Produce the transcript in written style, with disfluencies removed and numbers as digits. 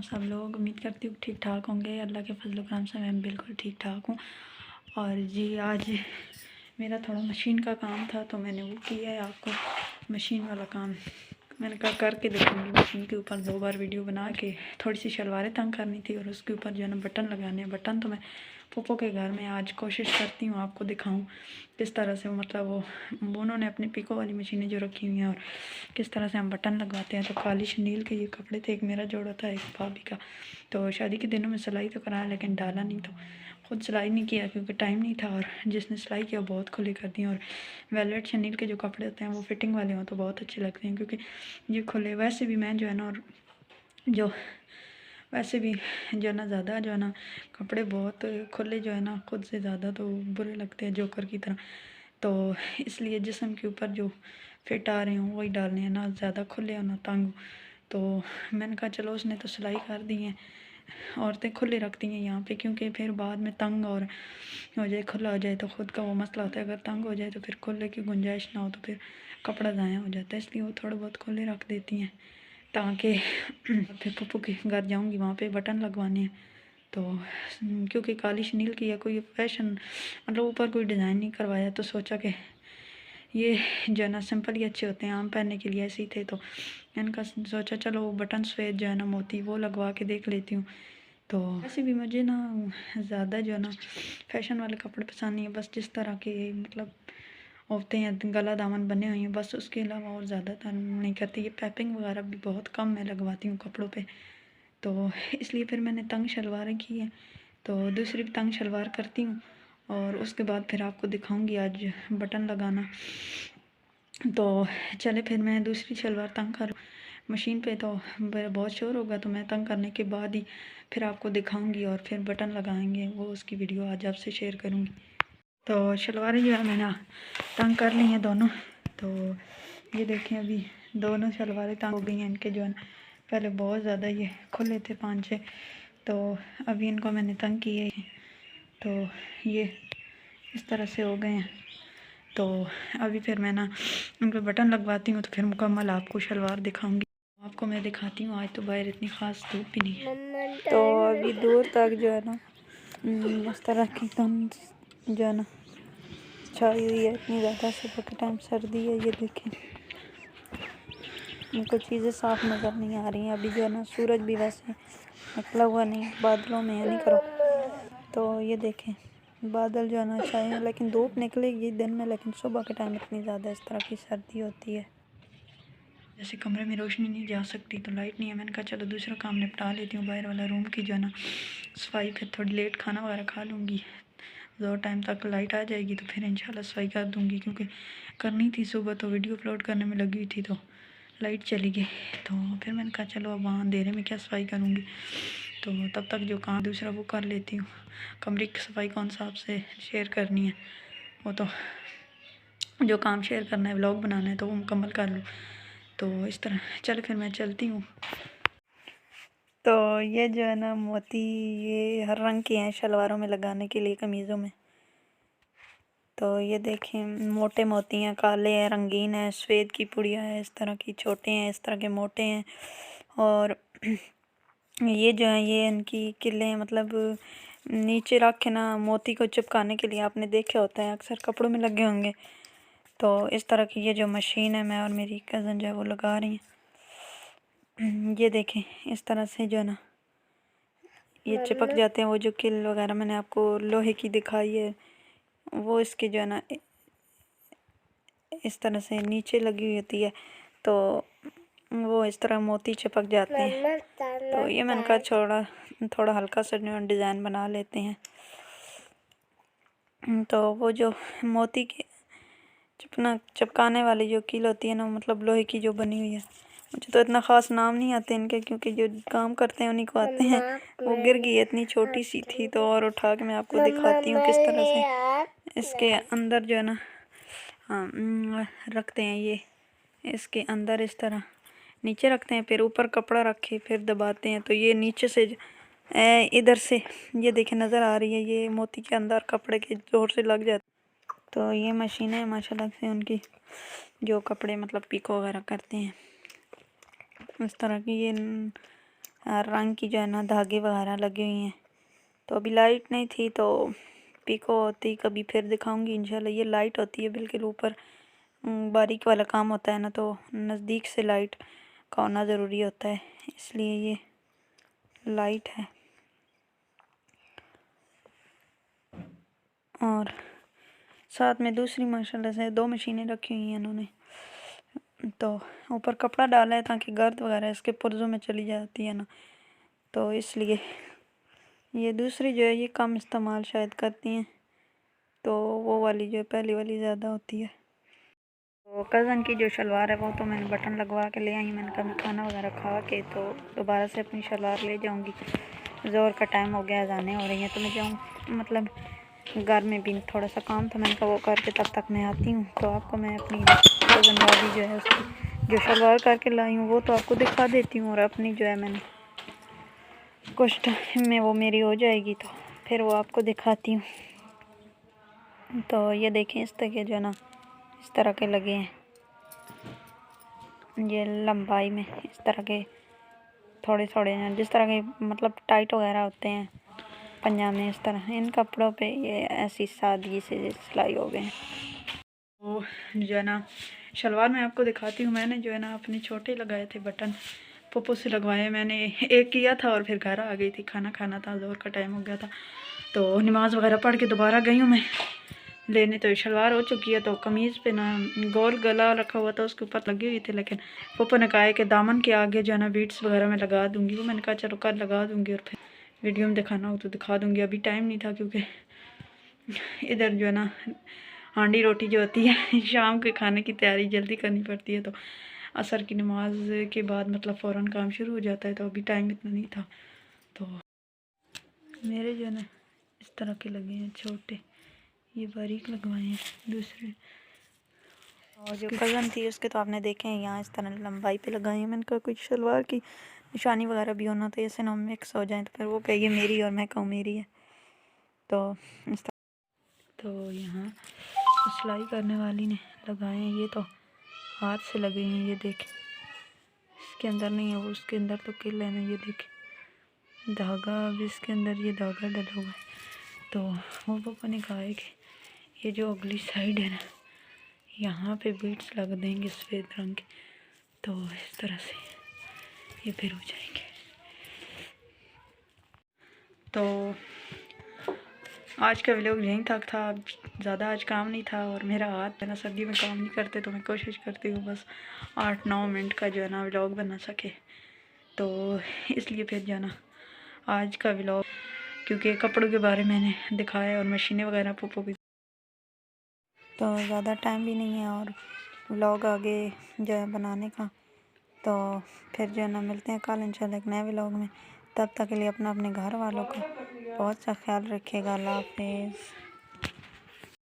आप सब लोग। उम्मीद करती हूँ ठीक ठाक होंगे। अल्लाह के फजल करम से मैं बिल्कुल ठीक ठाक हूँ। और जी आज मेरा थोड़ा मशीन का काम था तो मैंने वो किया है। आपको मशीन वाला काम मैंने कहा करके देखूँगी। मशीन के ऊपर 2 बार वीडियो बना के थोड़ी सी शलवारें तंग करनी थी और उसके ऊपर जो है ना बटन लगाने हैं। बटन तो मैं पप्पो के घर में आज कोशिश करती हूँ आपको दिखाऊँ किस तरह से, मतलब वो उन्होंने अपनी पिको वाली मशीनें जो रखी हुई हैं और किस तरह से हम बटन लगवाते हैं। तो काली शनील के ये कपड़े थे, एक मेरा जोड़ा था, एक भाभी का। तो शादी के दिनों में सिलाई तो कराया लेकिन डाला नहीं, तो खुद सिलाई नहीं किया क्योंकि टाइम नहीं था। और जिसने सिलाई किया बहुत खुले कर दिए। और वेलवेट शनील के जो कपड़े होते हैं वो फिटिंग वाले हों तो बहुत अच्छे लगते हैं क्योंकि ये खुले। वैसे भी मैं जो है ना, और जो वैसे भी जो है ना ज़्यादा जो है ना कपड़े बहुत खुले जो है ना खुद से ज़्यादा तो बुरे लगते हैं जोकर की तरह। तो इसलिए जिस्म के ऊपर जो फिट आ रहे हों वही डालने हैं, ना ज़्यादा खुले हो ना तंग हो। तो मैंने कहा चलो उसने तो सिलाई कर दी है, औरतें खुले रखती हैं यहाँ पे क्योंकि फिर बाद में तंग और हो जाए, खुला हो जाए तो ख़ुद का वो मसला होता है। अगर तंग हो जाए तो फिर खुले की गुंजाइश ना हो तो फिर कपड़ा ज़ाया हो जाता है। इसलिए वो थोड़े बहुत खुले रख देती हैं ताकि फिर पप्पू के घर जाऊँगी वहाँ पे बटन लगवाने हैं। तो क्योंकि काली शनील की है, कोई फैशन मतलब ऊपर कोई डिज़ाइन नहीं करवाया, तो सोचा कि ये जो है ना सिंपल ही अच्छे होते हैं, आम पहनने के लिए ऐसे ही थे। तो इनका सोचा चलो बटन सफ़ेद जो है ना मोती वो लगवा के देख लेती हूँ। तो वैसे भी मुझे ना ज़्यादा जो है ना फैशन वाले कपड़े पसंद नहीं है। बस जिस तरह के मतलब होते हैं गला दामन बने हुए हैं बस, उसके अलावा और ज़्यादातर नहीं करती। ये पैपिंग वगैरह भी बहुत कम मैं लगवाती हूँ कपड़ों पे, तो इसलिए फिर मैंने तंग शलवारें की है। तो दूसरी भी तंग शलवार करती हूँ और उसके बाद फिर आपको दिखाऊंगी आज बटन लगाना। तो चले फिर मैं दूसरी शलवार तंग कर मशीन पे, तो बहुत शोर होगा तो मैं तंग करने के बाद ही फिर आपको दिखाऊंगी और फिर बटन लगाएंगे, वो उसकी वीडियो आज आपसे शेयर करूँगी। तो शलवारें जो है मैंने तंग कर ली हैं दोनों। तो ये देखें अभी दोनों शलवारें तंग हो गई हैं। इनके जो है ना पहले बहुत ज़्यादा ये खुले थे 5-6, तो अभी इनको मैंने तंग किए हैं तो ये इस तरह से हो गए हैं। तो अभी फिर मैं ना उन पर बटन लगवाती हूँ तो फिर मुकम्मल आपको शलवार दिखाऊंगी। आपको मैं दिखाती हूँ। आज तो बाहर इतनी ख़ास धूप भी नहीं है, तो अभी दूर तक जो है ना इस तरह की धुंध जो है ना छाई हुई है इतनी ज़्यादा। सुबह के टाइम सर्दी है, ये देखें इनको चीज़ें साफ़ नज़र नहीं आ रही हैं। अभी जो है ना सूरज भी वैसे निकला हुआ नहीं, बादलों में है नहीं करो। तो ये देखें बादल जो है ना छाए हैं लेकिन धूप निकलेगी दिन में, लेकिन सुबह के टाइम इतनी ज़्यादा इस तरह की सर्दी होती है। जैसे कमरे में रोशनी नहीं जा सकती तो लाइट नहीं है, मैंने कहा चलो दूसरा काम निपटा लेती हूँ। बाहर वाला रूम की जो है ना सफाई, फिर थोड़ी लेट खाना वगैरह खा लूँगी, ज़ोर टाइम तक लाइट आ जाएगी तो फिर इंशाल्लाह सफाई कर दूँगी। क्योंकि करनी थी सुबह तो वीडियो अपलोड करने में लगी हुई थी तो लाइट चली गई। तो फिर मैंने कहा चलो अब वहाँ अंधेरे में क्या सफाई करूँगी, तो तब तक जो काम दूसरा वो कर लेती हूँ। कमरे की सफाई कौन सा आपसे शेयर करनी है, वो तो जो काम शेयर करना है व्लॉग बनाना है तो वो मुकम्मल कर लूँ। तो इस तरह चल फिर मैं चलती हूँ। तो ये जो है ना मोती ये हर रंग के हैं शलवारों में लगाने के लिए, कमीज़ों में। तो ये देखें मोटे मोती हैं, काले हैं, रंगीन है, सफ़ेद की पुड़िया है, इस तरह की छोटे हैं, इस तरह के मोटे हैं। और ये जो है ये इनकी किले हैं, मतलब नीचे रख के ना मोती को चिपकाने के लिए, आपने देखे होता है अक्सर कपड़ों में लगे होंगे। तो इस तरह की ये जो मशीन है मैं और मेरी कज़न जो है वो लगा रही हैं। ये देखें इस तरह से जो है ना ये चिपक जाते हैं। वो जो किल वगैरह मैंने आपको लोहे की दिखाई है वो इसके जो है ना इस तरह से नीचे लगी हुई होती है, तो वो इस तरह मोती चिपक जाते हैं। तो ये मैंने कहा थोड़ा हल्का सा डिज़ाइन बना लेते हैं। तो वो जो मोती के चिपकाने वाली जो कील होती है ना, मतलब लोहे की जो बनी हुई है, मुझे तो इतना ख़ास नाम नहीं आते इनके क्योंकि जो काम करते हैं उन्हीं को आते हैं। वो गिर गई इतनी छोटी सी थी तो, और उठा के मैं आपको दिखाती हूँ किस तरह से इसके अंदर जो है ना रखते हैं। ये इसके अंदर इस तरह नीचे रखते हैं, फिर ऊपर कपड़ा रखे फिर दबाते हैं तो ये नीचे से इधर से ये देखे नज़र आ रही है, ये मोती के अंदर कपड़े के जोर से लग जाते। तो ये मशीन है माशाल्लाह से उनकी जो कपड़े मतलब पिको वगैरह करते हैं इस तरह की। ये रंग की जो है ना धागे वगैरह लगे हुए हैं। तो अभी लाइट नहीं थी तो पिको होती कभी फिर दिखाऊंगी इंशाल्लाह। ये लाइट होती है बिल्कुल ऊपर, बारीक वाला काम होता है ना, तो नज़दीक से लाइट का होना ज़रूरी होता है, इसलिए ये लाइट है। और साथ में दूसरी माशाल्लाह से 2 मशीनें रखी हुई हैं इन्होंने। तो ऊपर कपड़ा डाला है ताकि गर्द वगैरह इसके पुर्जों में चली जाती है ना, तो इसलिए ये दूसरी जो है ये कम इस्तेमाल शायद करती हैं, तो वो वाली जो है पहली वाली ज़्यादा होती है। तो कज़न की जो शलवार है वो तो मैंने बटन लगवा के ले आई। मैंने कभी खाना वगैरह खा के तो दोबारा से अपनी शलवार ले जाऊंगी। ज़ोर का टाइम हो गया, अज़ानें हो रही हैं, तो मैं जाऊँ मतलब घर में भी थोड़ा सा काम था, मैंने कहा वो करके तब तक मैं आती हूँ। तो आपको मैं अपनी कज़न भाभी जो है उसकी जो शलवार करके लाई हूँ वो तो आपको दिखा देती हूँ, और अपनी जो है मैंने कुछ टाइम में वो मेरी हो जाएगी तो फिर वो आपको दिखाती हूँ। तो ये देखें इस तरह के जो है ना इस तरह के लगे हैं, ये लंबाई में इस तरह के थोड़े थोड़े हैं, जिस तरह के मतलब टाइट वगैरह होते हैं पंजाबी, इस तरह इन कपड़ों पे ये ऐसी सादगी से सिलाई हो गए हैं। तो जो है ना शलवार मैं आपको दिखाती हूँ। मैंने जो है ना अपने छोटे लगाए थे बटन, पप्पू से लगवाए। मैंने एक किया था और फिर घर आ गई थी, खाना खाना था, ज़ोर का टाइम हो गया था, तो नमाज़ वगैरह पढ़ के दोबारा गई हूँ मैं लेने। तो शलवार हो चुकी है, तो कमीज़ पे ना गोल गला रखा हुआ था, उसके ऊपर लगी हुई थी, लेकिन पप्पू ने कहा है कि दामन के आगे जो है ना बीट्स वगैरह मैं लगा दूँगी। वो मैंने कहा चलो कल लगा दूँगी और फिर वीडियो में दिखाना हो तो दिखा दूँगी। अभी टाइम नहीं था क्योंकि इधर जो है ना हांडी रोटी जो होती है शाम के खाने की तैयारी जल्दी करनी पड़ती है, तो असर की नमाज के बाद मतलब फ़ौरन काम शुरू हो जाता है, तो अभी टाइम इतना नहीं था। तो मेरे जो है ना इस तरह के लगे हैं छोटे, ये बारीक लगवाए हैं दूसरे। और जो कज़न थी उसके तो आपने देखे हैं यहाँ इस तरह लंबाई पे लगाए हैं। मैंने कहा कुछ शलवार की निशानी वगैरह भी होना तो ऐसे ना मिक्स हो जाए, तो फिर वो कहिए मेरी और मैं कहूँ मेरी है। तो इस तरह तो यहाँ सिलाई करने वाली ने लगाए हैं, ये तो हाथ से लगे हैं, ये देखें इसके अंदर नहीं है वो उसके अंदर तो किल है ना, ये देखें धागा भी इसके अंदर, ये धागा डला हुआ है। तो वो पापा ने कहा है कि ये जो अगली साइड है ना यहाँ पे बीट्स लग देंगे सफ़ेद रंग के, तो इस तरह से ये फिर हो जाएंगे। तो आज का व्लॉग यहीं तक था, ज़्यादा आज काम नहीं था, और मेरा हाथ है ना सर्दी में काम नहीं करते, तो मैं कोशिश करती हूँ बस 8-9 मिनट का जो है ना व्लॉग बना सके। तो इसलिए फिर जो है ना आज का व्लॉग, क्योंकि कपड़ों के बारे में मैंने दिखाया और मशीनें वगैरह पप्पू की, तो ज़्यादा टाइम भी नहीं है और व्लॉग आगे जो है बनाने का। तो फिर जो है ना मिलते हैं कल इंशाल्लाह एक नए व्लॉग में। तब तक के लिए अपना अपने घर वालों का बहुत सा ख्याल रखिएगा। अल्लाह हाफिज़।